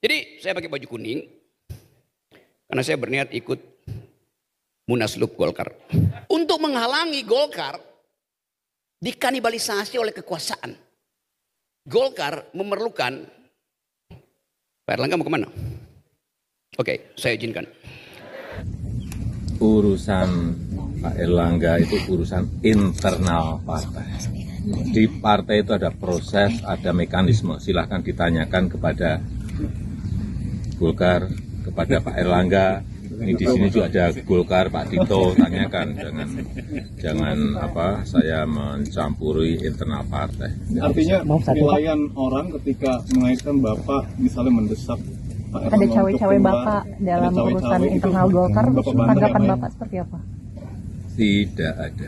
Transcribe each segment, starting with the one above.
Jadi saya pakai baju kuning karena saya berniat ikut Munaslup Golkar. Untuk menghalangi Golkar dikanibalisasi oleh kekuasaan. Golkar memerlukan, Pak Erlangga mau kemana? Oke, saya izinkan. Urusan Pak Erlangga itu urusan internal partai. Di partai itu ada proses, ada mekanisme. Silahkan ditanyakan kepada Golkar, kepada Pak Erlangga. Ini di sini juga ada Golkar, Pak Tito, tanyakan. Jangan saya mencampuri internal partai. Artinya penilaian orang ketika mengaitkan Bapak misalnya mendesak Pak Erlangga ada cawe-cawe Bapak dalam urusan internal Golkar, tanggapan Bapak seperti apa? Tidak ada.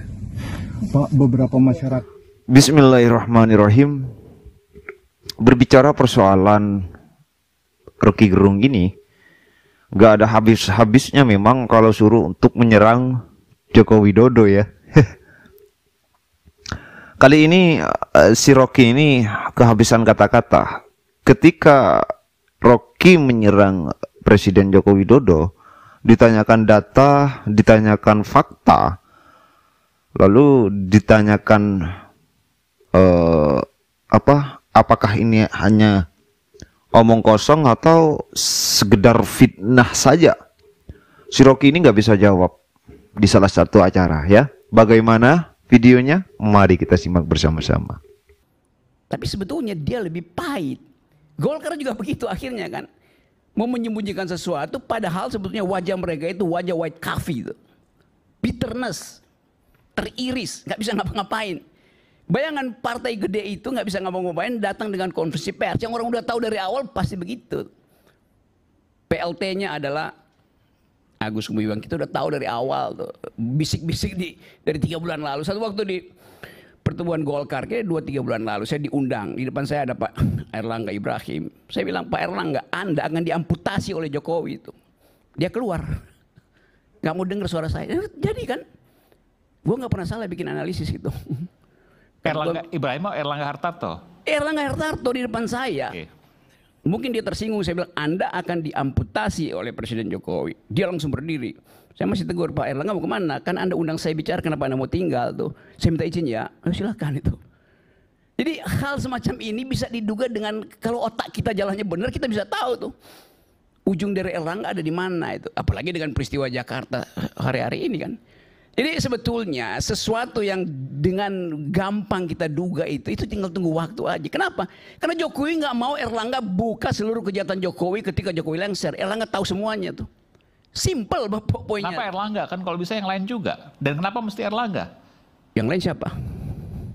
Pak, beberapa masyarakat. Bismillahirrahmanirrahim. Berbicara persoalan Rocky Gerung ini, gak ada habis-habisnya memang kalau suruh untuk menyerang Joko Widodo ya. Kali ini si Rocky ini kehabisan kata-kata. Ketika Rocky menyerang Presiden Joko Widodo, ditanyakan data, ditanyakan fakta, lalu ditanyakan apakah ini hanya omong kosong atau sekedar fitnah saja. Si Rocky ini nggak bisa jawab di salah satu acara ya. Bagaimana videonya? Mari kita simak bersama-sama. Tapi sebetulnya dia lebih pahit. Golkar juga begitu akhirnya kan. Mau menyembunyikan sesuatu padahal sebetulnya wajah mereka itu wajah white coffee itu. Bitterness, teriris, nggak bisa ngapa-ngapain. Bayangan partai gede itu nggak bisa ngapa-ngapain datang dengan konferensi pers yang orang udah tahu dari awal pasti begitu. PLT-nya adalah Agus Gumiwang, kita udah tahu dari awal tuh. Bisik-bisik dari 3 bulan lalu. Satu waktu di pertemuan Golkar, kayak 2-3 bulan lalu saya diundang. Di depan saya ada Pak Erlangga Ibrahim. Saya bilang, Pak Erlangga, Anda akan diamputasi oleh Jokowi itu. Dia keluar. Gak mau dengar suara saya. Jadi kan, gue gak pernah salah bikin analisis gitu. Erlangga Ibrahim atau Erlangga Hartarto? Erlangga Hartarto di depan saya. Okay. Mungkin dia tersinggung, saya bilang Anda akan diamputasi oleh Presiden Jokowi. Dia langsung berdiri. Saya masih tegur, Pak Erlangga mau kemana? Kan Anda undang saya bicara, kenapa Anda mau tinggal tuh? Saya minta izin ya, silakan itu. Jadi hal semacam ini bisa diduga dengan kalau otak kita jalannya benar, kita bisa tahu tuh. Ujung dari Erlangga ada di mana itu. Apalagi dengan peristiwa Jakarta hari-hari ini kan. Jadi sebetulnya sesuatu yang dengan gampang kita duga itu tinggal tunggu waktu aja. Kenapa? Karena Jokowi nggak mau Erlangga buka seluruh kejahatan Jokowi ketika Jokowi lengser. Erlangga tahu semuanya tuh. Simple poinnya. Kenapa Erlangga? Kan kalau bisa yang lain juga. Dan kenapa mesti Erlangga? Yang lain siapa?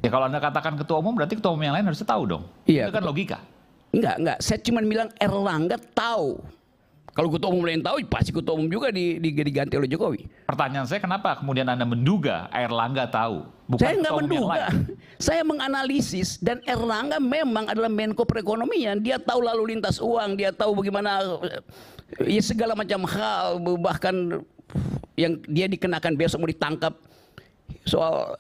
Ya kalau Anda katakan ketua umum berarti ketua umum yang lain harus tahu dong. Iya. Itu kan logika. Enggak. Saya cuma bilang Erlangga tahu. Kalau ketua umum lain tahu, pasti ketua umum juga diganti oleh Jokowi. Pertanyaan saya kenapa kemudian Anda menduga Erlangga tahu? Bukan Saya nggak menduga. lain. Saya menganalisis dan Erlangga memang adalah Menko Perekonomian. Dia tahu lalu lintas uang, dia tahu bagaimana ya segala macam hal, bahkan yang dia dikenakan besok mau ditangkap soal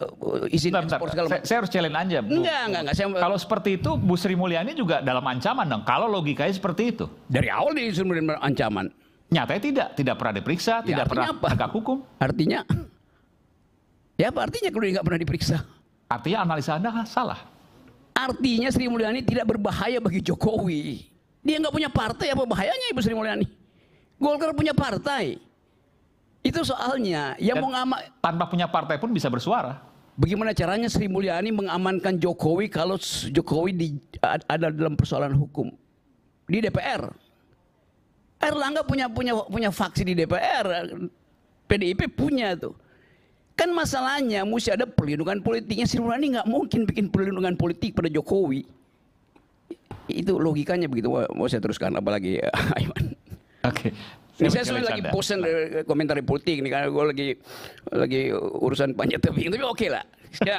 izin ekspor segala macam. Saya harus challenge aja. Enggak. Kalau seperti itu Bu Sri Mulyani juga dalam ancaman dong. Kalau logikanya seperti itu. Dari awal dia disuruh ancaman. Nyatanya tidak pernah diperiksa, tidak pernah tegak hukum. Artinya, ya apa artinya kalau dia nggak pernah diperiksa? Artinya analisa Anda salah. Artinya Sri Mulyani tidak berbahaya bagi Jokowi. Dia nggak punya partai, apa bahayanya Ibu Sri Mulyani? Golkar punya partai. Itu soalnya yang mau tanpa punya partai pun bisa bersuara. Bagaimana caranya Sri Mulyani mengamankan Jokowi kalau Jokowi ada dalam persoalan hukum di DPR? Erlangga punya faksi di DPR, PDIP punya tuh. Kan masalahnya mesti ada perlindungan politiknya. Sri Mulyani nggak mungkin bikin perlindungan politik pada Jokowi. Itu logikanya begitu. Mau saya teruskan apalagi Aiman? Oke. Ini saya sebenarnya lagi bosan komentar politik nih karena gue lagi urusan panjat tebing, tapi oke lah. Ya.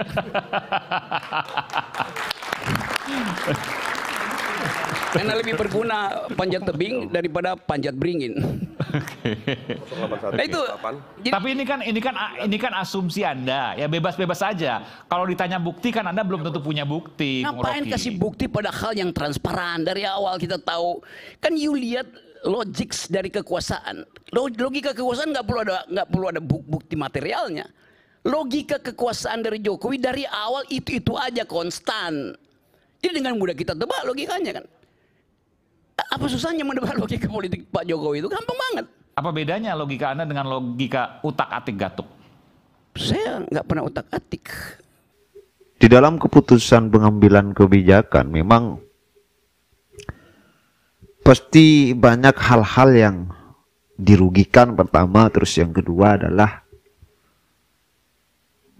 Karena lebih berguna panjat tebing daripada panjat beringin. Nah itu, jadi, Tapi ini kan asumsi Anda, ya bebas-bebas saja. Kalau ditanya bukti kan Anda belum tentu punya bukti. Bung ngapain Rocky. kasih bukti pada hal yang transparan dari awal kita tahu. Kan you lihat logics dari kekuasaan. Logika kekuasaan nggak perlu ada bukti materialnya. Logika kekuasaan dari Jokowi dari awal itu aja konstan. Jadi dengan mudah kita tebak logikanya kan. Apa susahnya menebak logika politik Pak Jokowi itu gampang banget. Apa bedanya logika Anda dengan logika utak-atik Gatuk? Saya nggak pernah utak-atik. Di dalam keputusan pengambilan kebijakan memang pasti banyak hal-hal yang dirugikan pertama, terus yang kedua adalah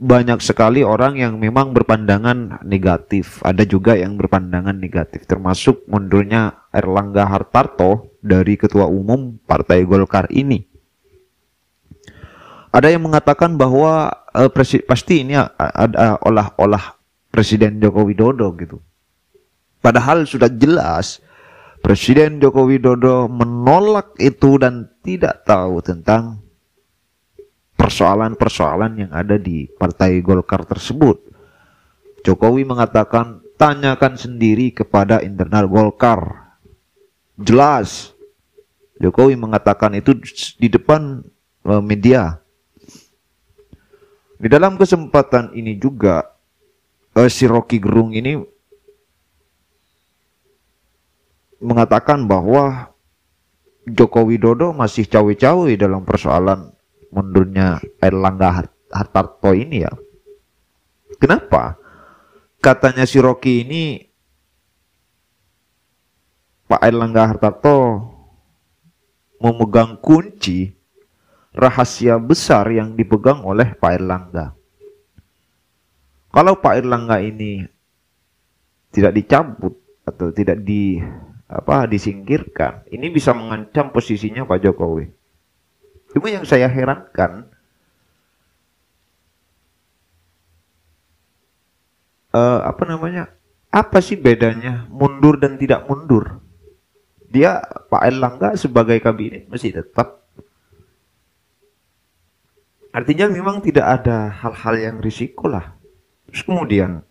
banyak sekali orang yang memang berpandangan negatif. Ada juga yang berpandangan negatif, termasuk mundurnya Airlangga Hartarto dari Ketua Umum Partai Golkar ini. Ada yang mengatakan bahwa pasti ini ada olah Presiden Joko Widodo gitu. Padahal sudah jelas Presiden Joko Widodo menolak itu dan tidak tahu tentang persoalan-persoalan yang ada di Partai Golkar tersebut. Jokowi mengatakan, tanyakan sendiri kepada internal Golkar. Jelas. Jokowi mengatakan itu di depan media. Di dalam kesempatan ini juga, si Rocky Gerung ini mengatakan bahwa Joko Widodo masih cawe-cawe dalam persoalan mundurnya Airlangga Hartarto ini ya. Kenapa? Katanya si Rocky ini, Pak Airlangga Hartarto memegang kunci rahasia besar yang dipegang oleh Pak Airlangga. Kalau Pak Airlangga ini tidak dicabut atau tidak disingkirkan, ini bisa mengancam posisinya Pak Jokowi. Cuma yang saya herankan, apa sih bedanya mundur dan tidak mundur? Dia Pak Airlangga sebagai kabinet masih tetap. Artinya memang tidak ada hal-hal yang risiko lah. Terus kemudian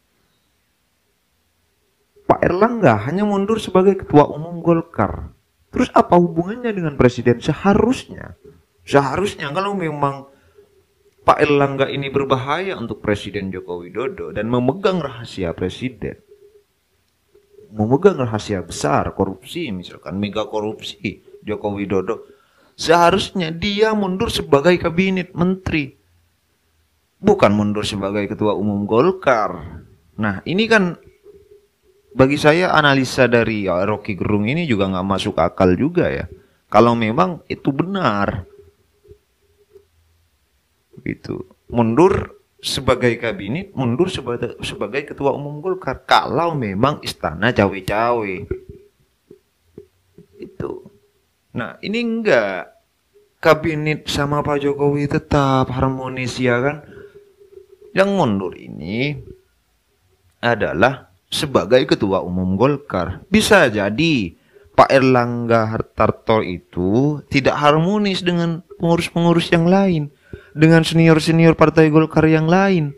Pak Airlangga hanya mundur sebagai Ketua Umum Golkar. Terus apa hubungannya dengan Presiden? Seharusnya kalau memang Pak Airlangga ini berbahaya untuk Presiden Joko Widodo dan memegang rahasia Presiden, memegang rahasia besar, korupsi misalkan, mega korupsi Joko Widodo, seharusnya dia mundur sebagai kabinet menteri, bukan mundur sebagai Ketua Umum Golkar. Nah ini kan bagi saya analisa dari Rocky Gerung ini juga nggak masuk akal juga ya. Kalau memang itu benar. Gitu. Mundur sebagai kabinet, mundur sebagai Ketua Umum Golkar. Kalau memang istana cawe-cawe. Itu. Nah, ini enggak. Kabinet sama Pak Jokowi tetap harmonis ya kan. Yang mundur ini adalah sebagai Ketua Umum Golkar. Bisa jadi Pak Airlangga Hartarto itu tidak harmonis dengan pengurus-pengurus yang lain, dengan senior-senior Partai Golkar yang lain.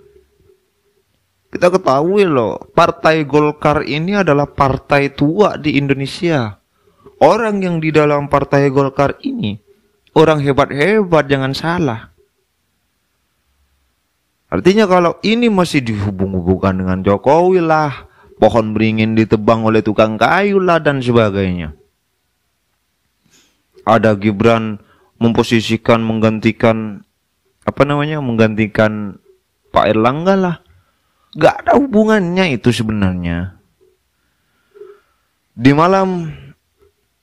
Kita ketahui loh, Partai Golkar ini adalah partai tua di Indonesia. Orang yang di dalam Partai Golkar ini, orang hebat-hebat, jangan salah. Artinya kalau ini masih dihubung-hubungkan dengan Jokowi lah, pohon beringin ditebang oleh tukang kayu lah dan sebagainya. Ada Gibran memposisikan menggantikan Pak Airlangga lah. Gak ada hubungannya itu sebenarnya. Di malam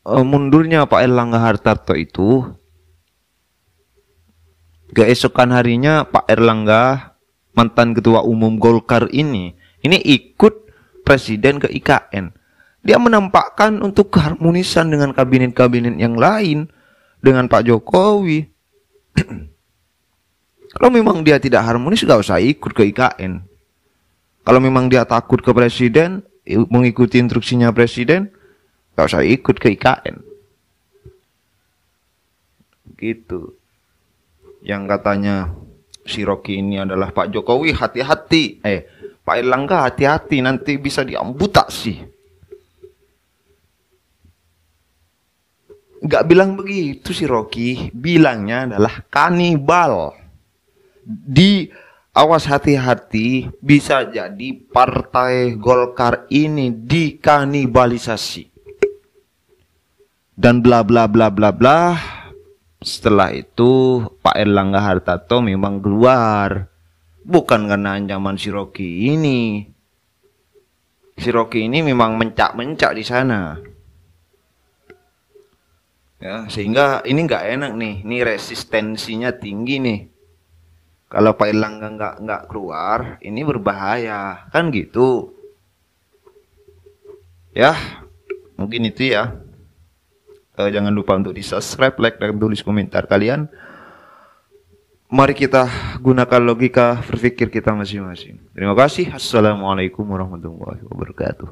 mundurnya Pak Airlangga Hartarto itu, keesokan harinya Pak Airlangga, mantan Ketua Umum Golkar ini ikut Presiden ke IKN. Dia menampakkan untuk keharmonisan dengan kabinet-kabinet yang lain, dengan Pak Jokowi. Kalau memang dia tidak harmonis, gak usah ikut ke IKN. Kalau memang dia takut ke Presiden, mengikuti instruksinya Presiden, gak usah ikut ke IKN. begitu. Yang katanya si Rocky ini adalah Pak Jokowi, hati-hati. Pak Erlangga hati-hati, nanti bisa diamputasi. Nggak bilang begitu si Rocky, bilangnya adalah kanibal. Awas hati-hati, bisa jadi partai Golkar ini dikanibalisasi. Dan bla bla bla bla bla. Setelah itu Pak Erlangga Hartarto memang keluar. Bukan karena ancaman si Rocky ini. Si Rocky ini memang mencak-mencak di sana. Ya, sehingga ini nggak enak nih. Ini resistensinya tinggi nih. Kalau Pak Erlangga nggak keluar, ini berbahaya, kan gitu. Ya, mungkin itu ya. Jangan lupa untuk di-subscribe, like, dan tulis komentar kalian. Mari kita gunakan logika berpikir kita masing-masing. Terima kasih. Assalamualaikum warahmatullahi wabarakatuh.